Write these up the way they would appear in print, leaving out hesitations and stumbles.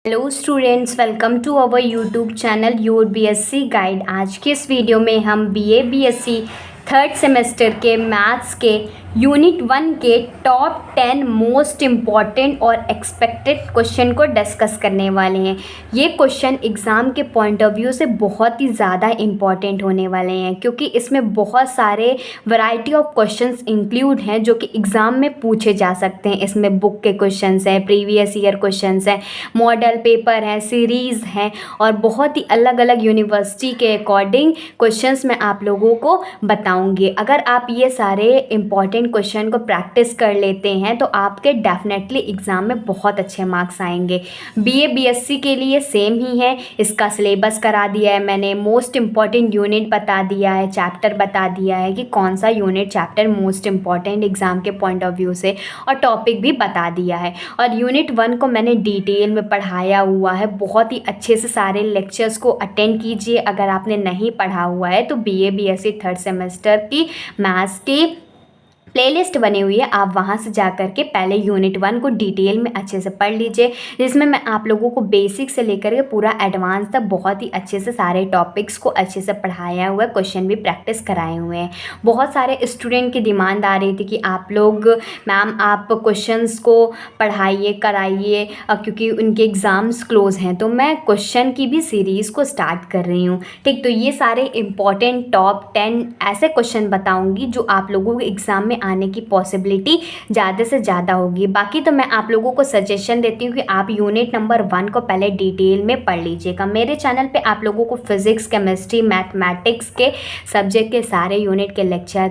Hello students, welcome to our YouTube channel your BSc guide. आज के इस video में हम बीएससी थर्ड सेमेस्टर के मैथ्स के यूनिट 1 के टॉप 10 मोस्ट इम्पॉर्टेंट और एक्सपेक्टेड क्वेश्चन को डिस्कस करने वाले हैं। ये क्वेश्चन एग्ज़ाम के पॉइंट ऑफ व्यू से बहुत ही ज़्यादा इम्पॉर्टेंट होने वाले हैं, क्योंकि इसमें बहुत सारे वैरायटी ऑफ क्वेश्चंस इंक्लूड हैं जो कि एग्ज़ाम में पूछे जा सकते हैं। इसमें बुक के क्वेश्चंस हैं, प्रीवियस ईयर क्वेश्चंस हैं, मॉडल पेपर है, सीरीज़ हैं और बहुत ही अलग अलग यूनिवर्सिटी के अकॉर्डिंग क्वेश्चंस मैं आप लोगों को बताऊंगी। अगर आप ये सारे इम्पॉर्टेंट क्वेश्चन को प्रैक्टिस कर लेते हैं तो आपके डेफिनेटली एग्ज़ाम में बहुत अच्छे मार्क्स आएंगे। बीएससी के लिए सेम ही है, इसका सिलेबस करा दिया है मैंने, मोस्ट इम्पॉर्टेंट यूनिट बता दिया है, चैप्टर बता दिया है कि कौन सा unit chapter most important exam के पॉइंट ऑफ व्यू से, और टॉपिक भी बता दिया है। और यूनिट 1 को मैंने डिटेल में पढ़ाया हुआ है। बहुत ही अच्छे से सारे लेक्चर्स को अटेंड कीजिए। अगर आपने नहीं पढ़ा हुआ है तो बीएससी थर्ड सेमेस्टर की मैथ्स की प्लेलिस्ट बनी हुई है, आप वहां से जा कर के पहले यूनिट 1 को डिटेल में अच्छे से पढ़ लीजिए, जिसमें मैं आप लोगों को बेसिक से लेकर के पूरा एडवांस तक बहुत ही अच्छे से सारे टॉपिक्स को अच्छे से पढ़ाया हुआ है, क्वेश्चन भी प्रैक्टिस कराए हुए हैं। बहुत सारे स्टूडेंट की डिमांड आ रही थी कि आप लोग मैम आप क्वेश्चंस को पढ़ाइए कराइए, क्योंकि उनके एग्ज़ाम्स क्लोज हैं, तो मैं क्वेश्चन की भी सीरीज़ को स्टार्ट कर रही हूँ। ठीक, तो ये सारे इम्पॉर्टेंट टॉप 10 ऐसे क्वेश्चन बताऊँगी जो आप लोगों के एग्ज़ाम में आने की पॉसिबिलिटी ज़्यादा से ज़्यादा होगी। बाकी तो मैं आप लोगों को सजेशन देती हूँ कि आप यूनिट नंबर 1 को पहले डिटेल में पढ़ लीजिएगा। मेरे चैनल पे आप लोगों को फिज़िक्स, केमिस्ट्री, मैथमेटिक्स के सब्जेक्ट के सारे यूनिट के लेक्चर,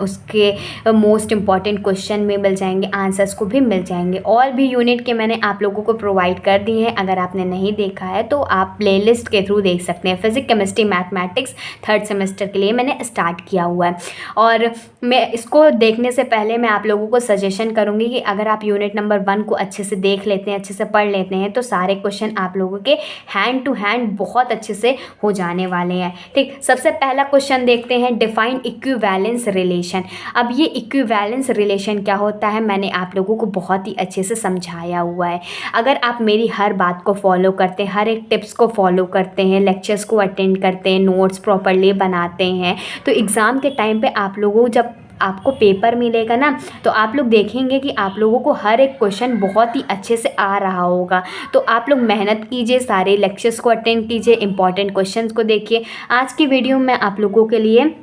उसके मोस्ट इम्पॉर्टेंट क्वेश्चन में मिल जाएंगे, आंसर्स को भी मिल जाएंगे। और भी यूनिट के मैंने आप लोगों को प्रोवाइड कर दिए हैं। अगर आपने नहीं देखा है तो आप प्लेलिस्ट के थ्रू देख सकते हैं। Physics, chemistry, mathematics third semester के लिए मैंने स्टार्ट किया हुआ है। और मैं इसको देखने से पहले मैं आप लोगों को सजेशन करूंगी कि अगर आप यूनिट नंबर 1 को अच्छे से देख लेते हैं, अच्छे से पढ़ लेते हैं, तो सारे क्वेश्चन आप लोगों के हैंड टू हैंड बहुत अच्छे से हो जाने वाले हैं। ठीक, सबसे पहला क्वेश्चन देखते हैं, डिफाइन इक्विवेलेंस रिलेशन। अब ये इक्विवेलेंस रिलेशन क्या होता है मैंने आप लोगों को बहुत ही अच्छे से समझाया हुआ है। अगर आप मेरी हर बात को फॉलो करते हैं, हर एक टिप्स को फॉलो करते हैं, लेक्चर्स को अटेंड करते हैं, नोट्स प्रॉपरली बनाते हैं, तो एग्ज़ाम के टाइम पे आप लोगों जब आपको पेपर मिलेगा ना, तो आप लोग देखेंगे कि आप लोगों को हर एक क्वेश्चन बहुत ही अच्छे से आ रहा होगा। तो आप लोग मेहनत कीजिए, सारे लेक्चर्स को अटेंड कीजिए, इंपॉर्टेंट क्वेश्चंस को देखिए। आज की वीडियो में आप लोगों के लिए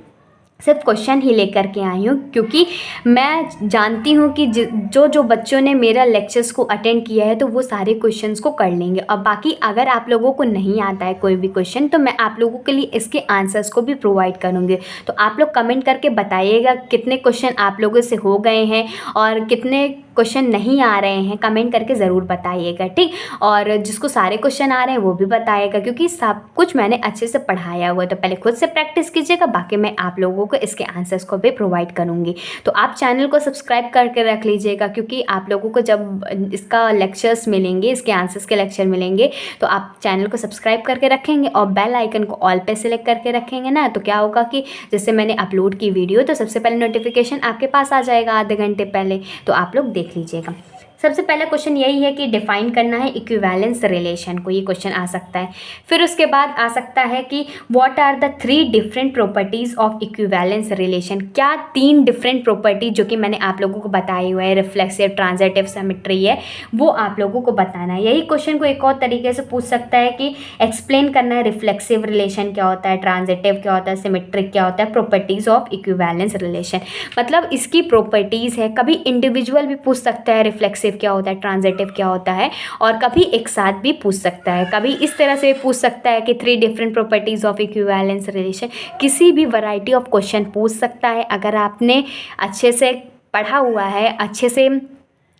सिर्फ क्वेश्चन ही लेकर के आई हूँ, क्योंकि मैं जानती हूँ कि जो बच्चों ने मेरा लेक्चर्स को अटेंड किया है तो वो सारे क्वेश्चंस को कर लेंगे। और बाकी अगर आप लोगों को नहीं आता है कोई भी क्वेश्चन, तो मैं आप लोगों के लिए इसके आंसर्स को भी प्रोवाइड करूँगी। तो आप लोग कमेंट करके बताइएगा कितने क्वेश्चन आप लोगों से हो गए हैं और कितने क्वेश्चन नहीं आ रहे हैं, कमेंट करके ज़रूर बताइएगा। ठीक, और जिसको सारे क्वेश्चन आ रहे हैं वो भी बताइएगा, क्योंकि सब कुछ मैंने अच्छे से पढ़ाया हुआ है। तो पहले खुद से प्रैक्टिस कीजिएगा, बाकी मैं आप लोगों को इसके आंसर्स को भी प्रोवाइड करूँगी। तो आप चैनल को सब्सक्राइब करके रख लीजिएगा, क्योंकि आप लोगों को जब इसका लेक्चर्स मिलेंगे, इसके आंसर्स के लेक्चर मिलेंगे, तो आप चैनल को सब्सक्राइब करके रखेंगे और बेल आइकन को ऑल पे सिलेक्ट करके रखेंगे ना, तो क्या होगा कि जैसे मैंने अपलोड की वीडियो तो सबसे पहले नोटिफिकेशन आपके पास आ जाएगा आधे घंटे पहले, तो आप लोग देख लीजिएगा। सबसे पहला क्वेश्चन यही है कि डिफाइन करना है इक्विवेलेंस रिलेशन को, ये क्वेश्चन आ सकता है। फिर उसके बाद आ सकता है कि what are the 3 different properties of equivalence relation. क्या 3 डिफरेंट प्रॉपर्टी जो कि मैंने आप लोगों को बताई हुए है, रिफ्लेक्सिव, ट्रांजिटिव, सिमेट्री है, वो आप लोगों को बताना है। यही क्वेश्चन को एक और तरीके से पूछ सकता है कि एक्सप्लेन करना है रिफ्लेक्सिव रिलेशन क्या होता है, ट्रांजिटिव क्या होता है, सिमेट्रिक क्या होता है, प्रॉपर्टीज़ ऑफ इक्विवेलेंस रिलेशन, मतलब इसकी प्रॉपर्टीज़ है। कभी इंडिविजुअल भी पूछ सकता है रिफ्लेक्सिव क्या होता है, ट्रांजिटिव क्या होता है, और कभी एक साथ भी पूछ सकता है। कभी इस तरह से पूछ सकता है कि 3 different properties of equivalence relation, किसी भी वैरायटी ऑफ क्वेश्चन पूछ सकता है। अगर आपने अच्छे से पढ़ा हुआ है, अच्छे से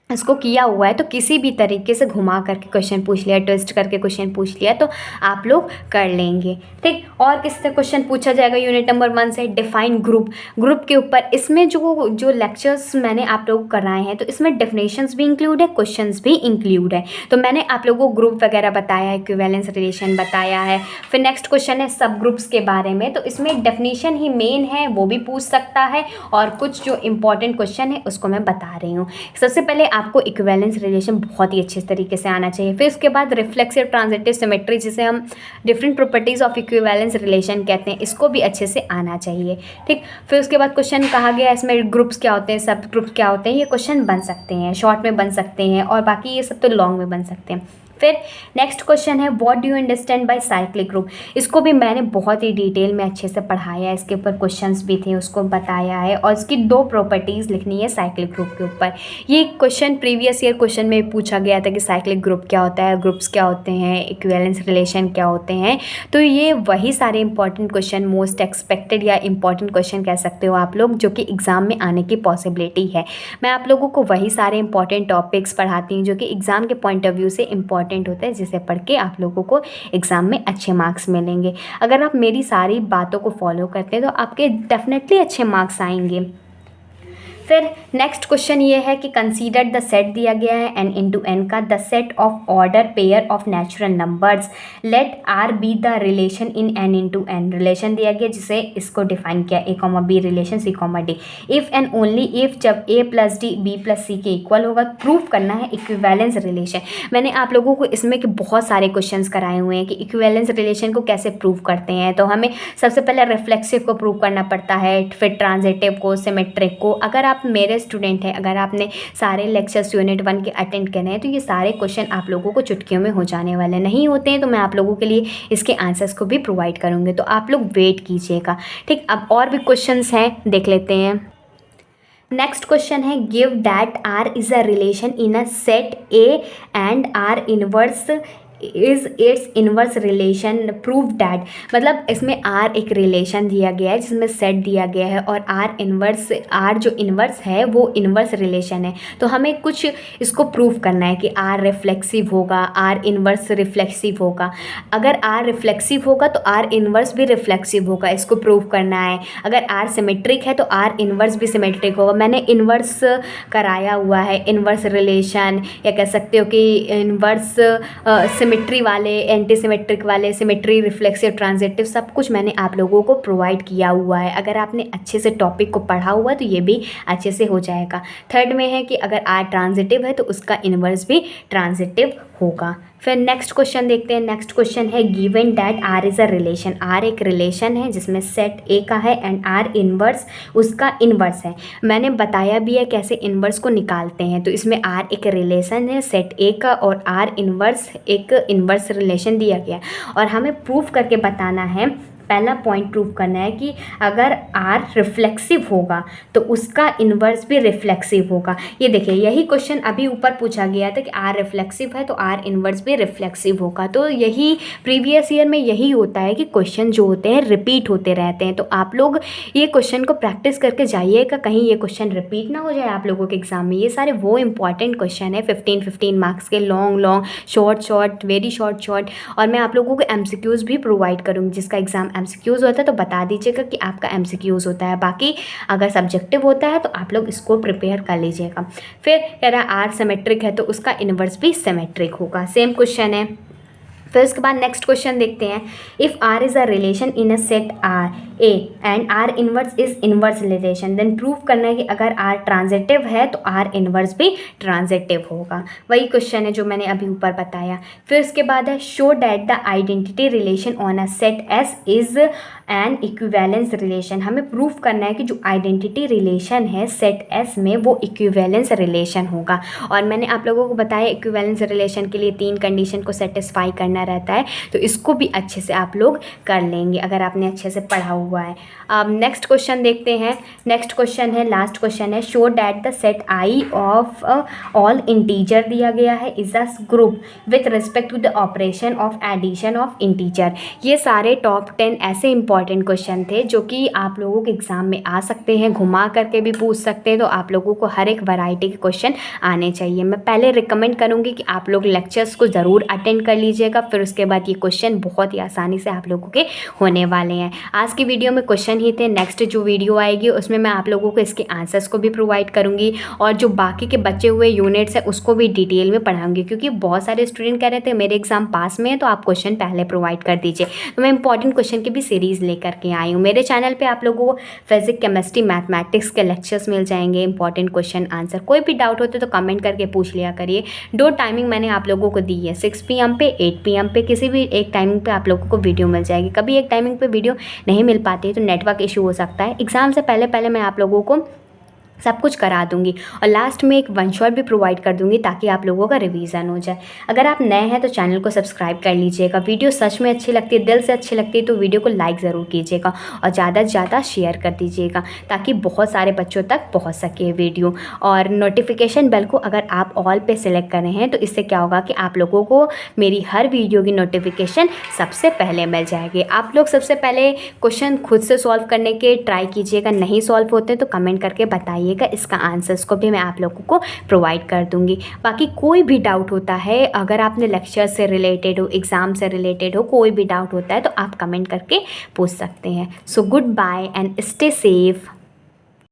इसको किया हुआ है, तो किसी भी तरीके से घुमा करके क्वेश्चन पूछ लिया, ट्विस्ट करके क्वेश्चन पूछ लिया, तो आप लोग कर लेंगे। ठीक, और किससे क्वेश्चन पूछा जाएगा यूनिट नंबर 1 से, डिफाइन ग्रुप। ग्रुप के ऊपर इसमें जो लेक्चर्स मैंने आप लोगों को कराए हैं, तो इसमें डेफिनेशंस भी इंक्लूड है, क्वेश्चंस भी इंक्लूड है। तो मैंने आप लोगों को ग्रुप वगैरह बताया है, इक्विवेलेंस रिलेशन बताया है। फिर नेक्स्ट क्वेश्चन है सब ग्रुप्स के बारे में, तो इसमें डेफिनेशन ही मेन है, वो भी पूछ सकता है, और कुछ जो इंपॉर्टेंट क्वेश्चन है उसको मैं बता रही हूँ। सबसे पहले आपको इक्विवेलेंस रिलेशन बहुत ही अच्छे तरीके से आना चाहिए। फिर उसके बाद रिफ्लेक्सिव ट्रांजिटिव सिमेट्री, जिसे हम different properties of equivalence relation कहते हैं, इसको भी अच्छे से आना चाहिए। ठीक, फिर उसके बाद क्वेश्चन कहा गया इसमें ग्रुप्स क्या होते हैं, सब ग्रुप्स क्या होते हैं, ये क्वेश्चन बन सकते हैं, शॉर्ट में बन सकते हैं और बाकी ये सब तो लॉन्ग में बन सकते हैं। फिर नेक्स्ट क्वेश्चन है what do you understand by cyclic group. इसको भी मैंने बहुत ही डिटेल में अच्छे से पढ़ाया है, इसके ऊपर क्वेश्चंस भी थे, उसको बताया है और इसकी 2 प्रॉपर्टीज़ लिखनी है साइक्लिक ग्रुप के ऊपर। ये क्वेश्चन प्रीवियस ईयर क्वेश्चन में पूछा गया था कि साइक्लिक ग्रुप क्या होता है, ग्रुप्स क्या होते हैं, इक्विवेलेंस रिलेशन क्या होते हैं। तो ये वही सारे इंपॉर्टेंट क्वेश्चन, मोस्ट एक्सपेक्टेड या इंपॉर्टेंट क्वेश्चन कह सकते हो आप लोग, जो कि एग्ज़ाम में आने की पॉसिबिलिटी है। मैं आप लोगों को वही सारे इंपॉर्टेंट टॉपिक्स पढ़ाती हूँ जो कि एग्ज़ाम के पॉइंट ऑफ व्यू से इंपॉर्टेंट होता है, जिसे पढ़ के आप लोगों को एग्ज़ाम में अच्छे मार्क्स मिलेंगे। अगर आप मेरी सारी बातों को फॉलो करते हैं तो आपके डेफिनेटली अच्छे मार्क्स आएंगे। फिर नेक्स्ट क्वेश्चन ये है कि कंसीडर द सेट दिया गया है n इंटू एन का, the set of order pair of natural numbers, let R be the relation in n into N. Relation दिया गया जिसे इसको डिफाइन किया a comma B relation c comma D. If and only if जब a plus D B plus C के equal होगा, prove करना है इक्विवेलेंस रिलेशन। मैंने आप लोगों को इसमें के बहुत सारे क्वेश्चंस कराए हुए हैं कि इक्विवेलेंस रिलेशन को कैसे प्रूव करते हैं। तो हमें सबसे पहले रिफ्लेक्सिव को प्रूव करना पड़ता है, फिर ट्रांजिटिव को, सिमेट्रिक को। अगर आप मेरे स्टूडेंट हैं, अगर आपने सारे लेक्चर्स यूनिट 1 के अटेंड करे हैं तो ये सारे क्वेश्चन आप लोगों को चुटकियों में हो जाने वाले नहीं होते हैं। तो मैं आप लोगों के लिए इसके आंसर्स को भी प्रोवाइड करूँगी, तो आप लोग वेट कीजिएगा। ठीक, अब और भी क्वेश्चंस हैं, देख लेते हैं। नेक्स्ट क्वेश्चन है give that R is a relation in a set A and R inverse is its inverse relation, prove that. मतलब इसमें आर एक रिलेशन दिया गया है जिसमें सेट दिया गया है और आर इन्वर्स, आर जो इन्वर्स है वो इन्वर्स रिलेशन है। तो हमें कुछ इसको प्रूव करना है कि आर रिफ्लेक्सिव होगा, आर इन्वर्स रिफ्लेक्सिव होगा। अगर आर रिफ्लेक्सिव होगा तो आर इन्वर्स भी रिफ्लेक्सिव होगा, इसको प्रूव करना है। अगर आर सिमेट्रिक है तो आर इन्वर्स भी सिमेट्रिक होगा। मैंने इन्वर्स कराया हुआ है, इन्वर्स रिलेशन, या कह सकते हो कि इन्वर्स सिमेट्री वाले, एंटी सिमेट्रिक वाले, सिमेट्री, रिफ्लेक्सिव, ट्रांजिटिव, सब कुछ मैंने आप लोगों को प्रोवाइड किया हुआ है। अगर आपने अच्छे से टॉपिक को पढ़ा हुआ है तो ये भी अच्छे से हो जाएगा। थर्ड में है कि अगर आर ट्रांजिटिव है तो उसका इन्वर्स भी ट्रांजिटिव होगा। फिर नेक्स्ट क्वेश्चन देखते हैं। नेक्स्ट क्वेश्चन है given that R is a relation. R एक रिलेशन है जिसमें सेट ए का है एंड आर इन्वर्स उसका इन्वर्स है। मैंने बताया भी है कैसे इन्वर्स को निकालते हैं। तो इसमें आर एक रिलेशन है सेट ए का और आर इन्वर्स एक इन्वर्स रिलेशन दिया गया और हमें प्रूफ करके बताना है। पहला पॉइंट प्रूव करना है कि अगर आर रिफ्लेक्सिव होगा तो उसका इन्वर्स भी रिफ्लेक्सिव होगा। ये देखिए, यही क्वेश्चन अभी ऊपर पूछा गया था कि आर रिफ्लेक्सिव है तो आर इन्वर्स भी रिफ्लेक्सिव होगा। तो यही प्रीवियस ईयर में यही होता है कि क्वेश्चन जो होते हैं रिपीट होते रहते हैं। तो आप लोग ये क्वेश्चन को प्रैक्टिस करके जाइएगा, कहीं ये क्वेश्चन रिपीट ना हो जाए आप लोगों के एग्जाम में। ये सारे वो इंपॉर्टेंट क्वेश्चन है 15-15 मार्क्स के, long long, short short, very short short. और मैं आप लोगों को MCQs भी प्रोवाइड करूँगी। जिसका एग्जाम MCQs होता है तो बता दीजिएगा कि आपका MCQs होता है। बाकी अगर सब्जेक्टिव होता है तो आप लोग इसको प्रिपेयर कर लीजिएगा। फिर कह रहा है आर सिमेट्रिक है तो उसका इन्वर्स भी सिमेट्रिक होगा, सेम क्वेश्चन है। फिर उसके बाद नेक्स्ट क्वेश्चन देखते हैं। If R is a relation in a set R A and R inverse is inverse relation, then prove करना है कि अगर आर ट्रांजिटिव है तो आर इन्वर्स भी ट्रांजिटिव होगा। वही क्वेश्चन है जो मैंने अभी ऊपर बताया। फिर उसके बाद है show that the identity relation on a set S is an equivalence relation. हमें प्रूव करना है कि जो आइडेंटिटी रिलेशन है सेट एस में वो इक्विवेलेंस रिलेशन होगा। और मैंने आप लोगों को बताया इक्विवेलेंस रिलेशन के लिए 3 कंडीशन को सेटिस्फाई करना रहता है। तो इसको भी अच्छे से आप लोग कर लेंगे अगर आपने अच्छे से पढ़ा हुआ है। अब नेक्स्ट क्वेश्चन देखते हैं। नेक्स्ट क्वेश्चन है, लास्ट क्वेश्चन है, show that the set I of all integer दिया गया है is a group with respect to the operation of addition of integer. ये सारे टॉप 10 ऐसे इंपॉर्टेंट क्वेश्चन थे जो कि आप लोगों के एग्जाम में आ सकते हैं, घुमा करके भी पूछ सकते हैं। तो आप लोगों को हर एक वैरायटी के क्वेश्चन आने चाहिए। मैं पहले रिकमेंड करूँगी कि आप लोग लेक्चर्स को ज़रूर अटेंड कर लीजिएगा, फिर उसके बाद ये क्वेश्चन बहुत ही आसानी से आप लोगों के होने वाले हैं। आज की वीडियो में क्वेश्चन ही थे। नेक्स्ट जो वीडियो आएगी उसमें मैं आप लोगों को इसके आंसर्स को भी प्रोवाइड करूँगी और जो बाकी के बचे हुए यूनिट्स हैं उसको भी डिटेल में पढ़ाऊँगी, क्योंकि बहुत सारे स्टूडेंट कह रहे थे मेरे एग्जाम पास में है तो आप क्वेश्चन पहले प्रोवाइड कर दीजिए। तो मैं इंपॉर्टेंट क्वेश्चन की भी सीरीज़ लेकर के आई हूँ। मेरे चैनल पे आप लोगों को फिजिक्स, केमिस्ट्री, मैथमेटिक्स के लेक्चर्स मिल जाएंगे, इंपॉर्टेंट क्वेश्चन आंसर। कोई भी डाउट होते तो कमेंट करके पूछ लिया करिए। 2 टाइमिंग मैंने आप लोगों को दी है, 6 PM पे, 8 PM पे, किसी भी एक टाइमिंग पे आप लोगों को वीडियो मिल जाएगी। कभी एक टाइमिंग पे वीडियो नहीं मिल पाती है तो नेटवर्क इशू हो सकता है। एग्ज़ाम से पहले पहले मैं आप लोगों को सब कुछ करा दूंगी और लास्ट में एक वन शॉट भी प्रोवाइड कर दूंगी ताकि आप लोगों का रिवीजन हो जाए। अगर आप नए हैं तो चैनल को सब्सक्राइब कर लीजिएगा। वीडियो सच में अच्छी लगती है, दिल से अच्छी लगती है तो वीडियो को लाइक ज़रूर कीजिएगा और ज़्यादा से ज़्यादा शेयर कर दीजिएगा ताकि बहुत सारे बच्चों तक पहुँच सके वीडियो। और नोटिफिकेशन बेल को अगर आप ऑल पे सिलेक्ट करें हैं तो इससे क्या होगा कि आप लोगों को मेरी हर वीडियो की नोटिफिकेशन सबसे पहले मिल जाएगी। आप लोग सबसे पहले क्वेश्चन खुद से सॉल्व करने के ट्राई कीजिएगा, नहीं सॉल्व होते तो कमेंट करके बताइए, इसका आंसर्स को भी मैं आप लोगों को प्रोवाइड कर दूंगी। बाकी कोई भी डाउट होता है, अगर आपने लेक्चर से रिलेटेड हो, एग्ज़ाम से रिलेटेड हो, कोई भी डाउट होता है तो आप कमेंट करके पूछ सकते हैं। So good bye and stay safe.